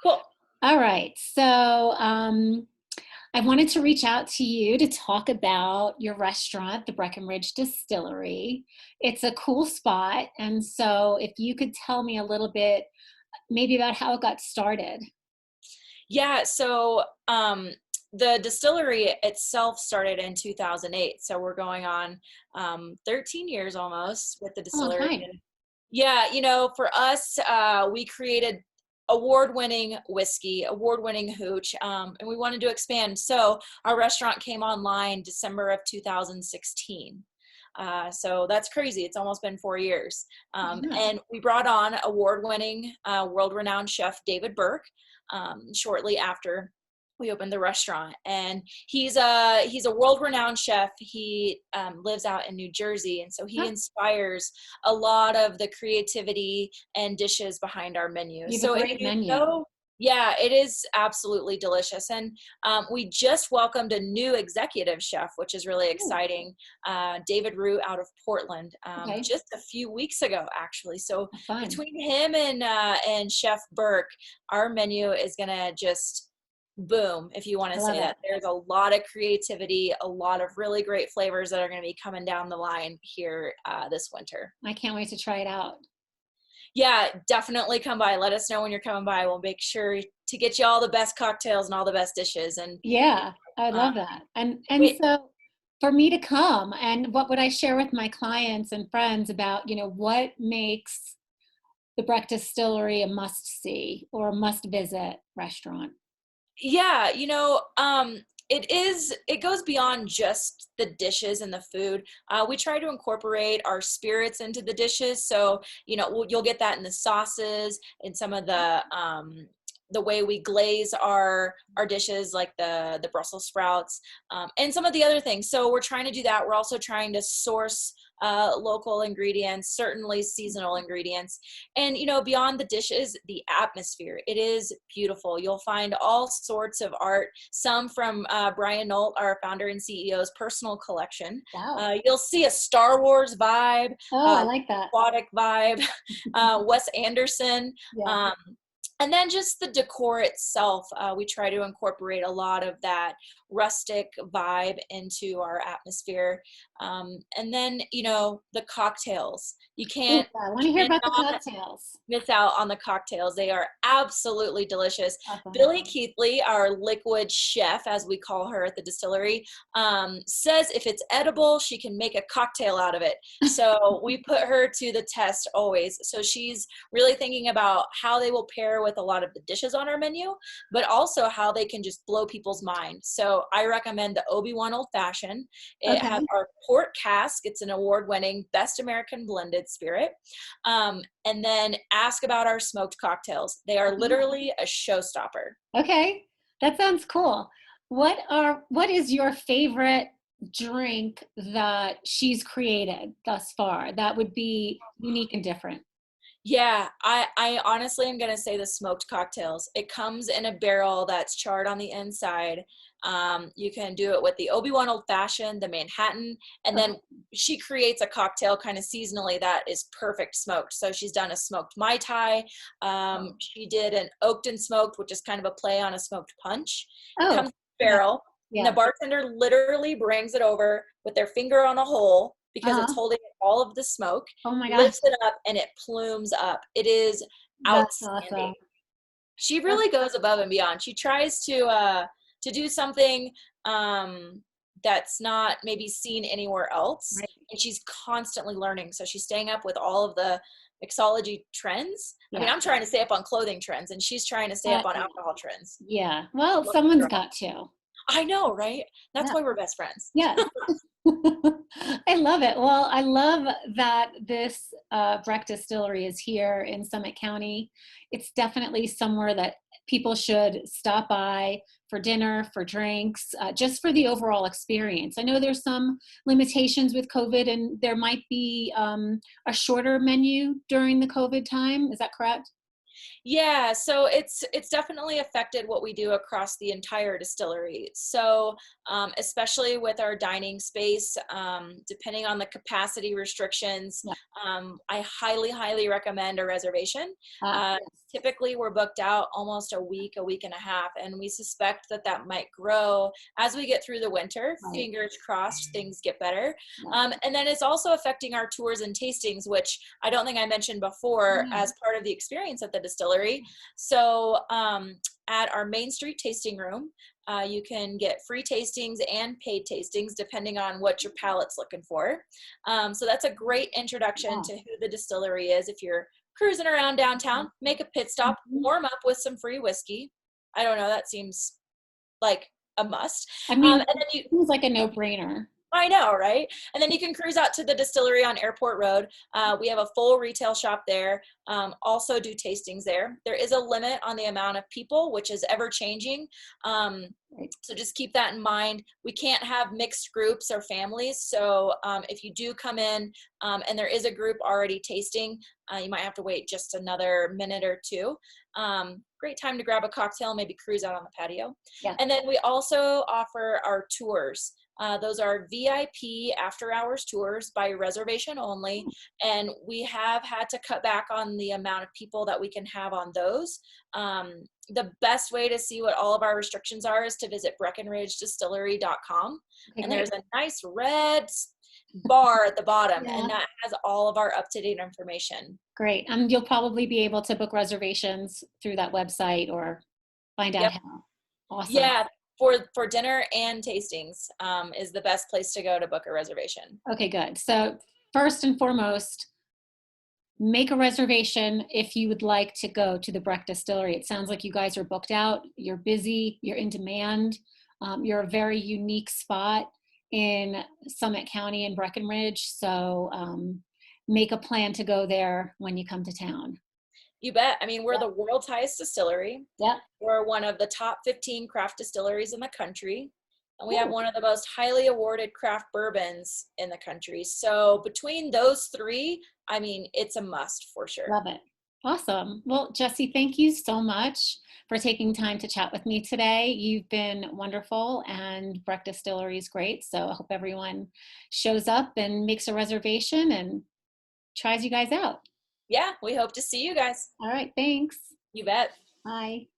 Cool. All right. So I wanted to reach out to you to talk about your restaurant, the Breckenridge Distillery. It's a cool spot. And so if you could tell me a little bit maybe about how it got started. Yeah, so the distillery itself started in 2008. So we're going on 13 years almost with the A long distillery. time. And yeah, for us, we created award-winning whiskey, award-winning hooch, and we wanted to expand. So our restaurant came online December of 2016. So that's crazy. It's almost been 4 years. Yeah. And we brought on award-winning, world-renowned chef David Burke shortly after we opened the restaurant. And he's a world-renowned chef. He lives out in New Jersey, and so he Huh, inspires a lot of the creativity and dishes behind our menu. you have a So if great you menu. go, yeah, it is absolutely delicious. And we just welcomed a new executive chef, which is really Ooh, exciting. David Root out of Portland, okay. just a few weeks ago, actually. So Fun. between him and Chef Burke, our menu is gonna just boom, if you want I to love say it. that. There's a lot of creativity, a lot of really great flavors that are going to be coming down the line here this winter. I can't wait to try it out. Yeah, definitely come by. Let us know when you're coming by. We'll make sure to get you all the best cocktails and all the best dishes. And Yeah, I uh, love that. And wait, so for me to come, and what would I share with my clients and friends about, what makes the Breck Distillery a must see or a must visit restaurant? yeah, it goes beyond just the dishes and the food. We try to incorporate our spirits into the dishes. So, you'll get that in the sauces and some of the way we glaze our dishes, like the Brussels sprouts, and some of the other things. So we're trying to do that. We're also trying to source local ingredients, certainly seasonal ingredients. And, beyond the dishes, the atmosphere, it is beautiful. You'll find all sorts of art, some from Brian Nolt, our founder and CEO's personal collection. Wow. You'll see a Star Wars vibe, Oh, I like that. aquatic vibe, Wes Anderson. Yeah. Um, and then just the decor itself, we try to incorporate a lot of that rustic vibe into our atmosphere. And then, the cocktails. You Oh, can't, I want you to hear about the cannot cocktails. miss out on the cocktails. They are absolutely delicious. Awesome. Billy Keithley, our liquid chef, as we call her at the distillery, says if it's edible, she can make a cocktail out of it. So we put her to the test always. So she's really thinking about how they will pair with a lot of the dishes on our menu, but also how they can just blow people's mind. So I recommend the Obi-Wan Old Fashioned. It has Okay. our port cask. It's an award-winning Best American Blended Spirit. And then ask about our smoked cocktails. They are literally a showstopper. Okay. That sounds cool. What is your favorite drink that she's created thus far that would be unique and different? Yeah, I honestly am going to say the smoked cocktails. It comes in a barrel that's charred on the inside. You can do it with the Obi-Wan Old Fashioned, the Manhattan, and Oh, then she creates a cocktail kind of seasonally that is perfect smoked. So she's done a smoked Mai Tai. oh, She did an Oakton smoked, which is kind of a play on a smoked punch. It oh, comes in a yeah, barrel, and the yeah. bartender literally brings it over with their finger on a hole because it's Uh-huh. holding all of the smoke, Oh my gosh, lifts it up, and it plumes up. It is that's outstanding. awesome. She That's, really goes above and beyond. She tries to do something that's not maybe seen anywhere else, right. and she's constantly learning. So she's staying up with all of the mixology trends. I mean, Yeah. I'm trying to stay up on clothing trends, and she's trying to stay up That on is, alcohol trends. yeah. Well, Love the someone's girl. got to. I know, right? That's Yeah. why we're best friends. Yes. I love it. Well, I love that this Breck Distillery is here in Summit County. It's definitely somewhere that people should stop by for dinner, for drinks, just for the overall experience. I know there's some limitations with COVID, and there might be a shorter menu during the COVID time. Is that correct? Yeah, so it's definitely affected what we do across the entire distillery. So especially with our dining space, depending on the capacity restrictions, Yeah. I highly recommend a reservation. Ah, Uh, yes. Typically, we're booked out almost a week and a half, and we suspect that that might grow as we get through the winter. Right. Fingers crossed, things get better. Yeah. And then it's also affecting our tours and tastings, which I don't think I mentioned before Yeah. as part of the experience at the distillery. So at our Main Street tasting room, you can get free tastings and paid tastings depending on what your palate's looking for. So that's a great introduction Yeah. to who the distillery is. If you're cruising around downtown, make a pit stop, Mhm. warm up with some free whiskey. I don't know, that seems like a must. I mean, And then you, it seems like a no-brainer. I know, right? And then you can cruise out to the distillery on Airport Road. We have a full retail shop there. Also do tastings there. There is a limit on the amount of people, which is ever changing. Right. So just keep that in mind. We can't have mixed groups or families. So if you do come in and there is a group already tasting, you might have to wait just another minute or two. Great time to grab a cocktail, maybe cruise out on the patio. Yeah. And then we also offer our tours. Those are VIP after hours tours by reservation only. And we have had to cut back on the amount of people that we can have on those. The best way to see what all of our restrictions are is to visit BreckenridgeDistillery.com. Okay, And great. there's a nice red bar at the bottom, Yeah. and that has all of our up-to-date information. Great. You'll probably be able to book reservations through that website or find out Yep. how. Awesome. Yeah, for dinner and tastings is the best place to go to book a reservation. Okay, good. So first and foremost, make a reservation if you would like to go to the Breck Distillery. It sounds like you guys are booked out. You're busy. You're in demand. You're a very unique spot in Summit County and Breckenridge. So make a plan to go there when you come to town. You bet. I mean, we're Yep. the world's highest distillery. Yep. We're one of the top 15 craft distilleries in the country. And we have Cool. one of the most highly awarded craft bourbons in the country. So between those three, I mean, it's a must for sure. Love it. Awesome. Well, Jessie, thank you so much for taking time to chat with me today. You've been wonderful, and Breck Distillery is great. So I hope everyone shows up and makes a reservation and tries you guys out. Yeah, we hope to see you guys. All right. Thanks. You bet. Bye.